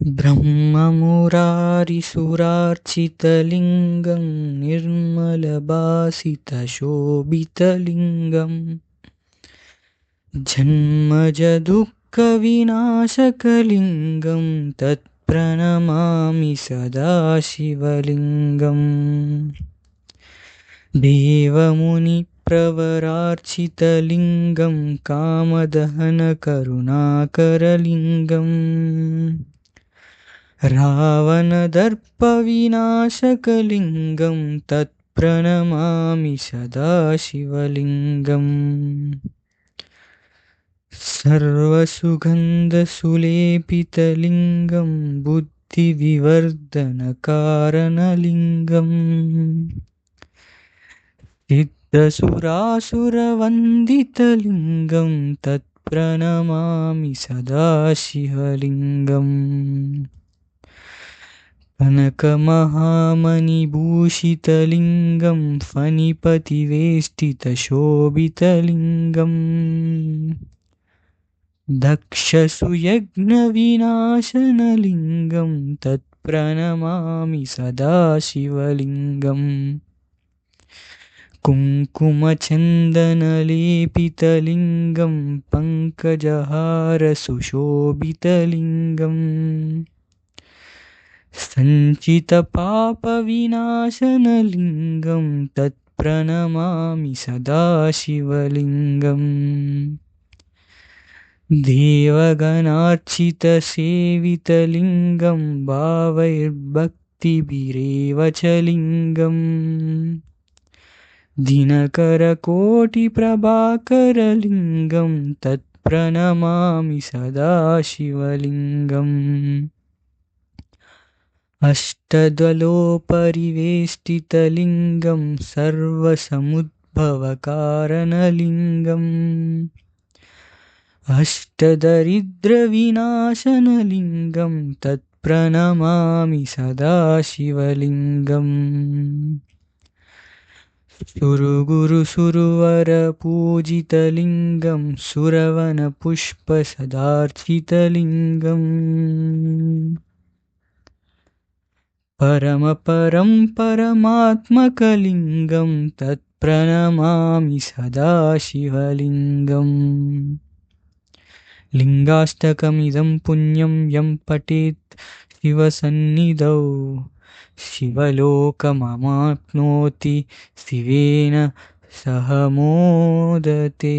ब्रह्ममुरारिसुरार्चितलिङ्गं निर्मलभासितशोभितलिङ्गं जन्मजदुःखविनाशकलिङ्गं तत्प्रणमामि सदा शिवलिङ्गम्। देवमुनिप्रवरार्चितलिङ्गं कामदहनकरुणाकरलिङ्गम् रावणदर्पविनाशकलिङ्गं तत्प्रणमामि सदा शिवलिङ्गम्। सर्वसुगन्धसुलेपितलिङ्गं बुद्धिविवर्धनकारणलिङ्गम् सिद्धसुरासुरवन्दितलिङ्गं तत्प्रणमामि सदा शिवलिङ्गम्। कनकमहामणिभूषितलिङ्गं फणिपतिवेष्टितशोभितलिङ्गम् दक्षसुयज्ञविनाशनलिङ्गं तत्प्रणमामि सदा शिवलिङ्गम्। कुङ्कुमचन्दनलेपितलिङ्गं पङ्कजहारसुशोभितलिङ्गम् सञ्चितपापविनाशनलिङ्गं तत्प्रणमामि सदा शिवलिङ्गम्। देवगणार्चितसेवितलिङ्गं भावैर्भक्तिभिरेव च लिङ्गम् दिनकरकोटिप्रभाकरलिङ्गं तत्प्रणमामि सदा शिवलिङ्गम्। अष्टदलोपरिवेष्टितलिङ्गं सर्वसमुद्भवकारणलिङ्गम् अष्टदरिद्रविनाशनलिङ्गं तत्प्रणमामि सदा शिवलिङ्गम्। सुरगुरुसुरवरपूजितलिङ्गं सुरवनपुष्पसदार्चितलिङ्गम् परमपरं परमात्मकलिङ्गं तत्प्रणमामि सदा शिवलिङ्गम्। लिङ्गाष्टकमिदं पुण्यं यं पठेत् शिवसन्निधौ शिवलोकमवाप्नोति शिवेन सह मोदते।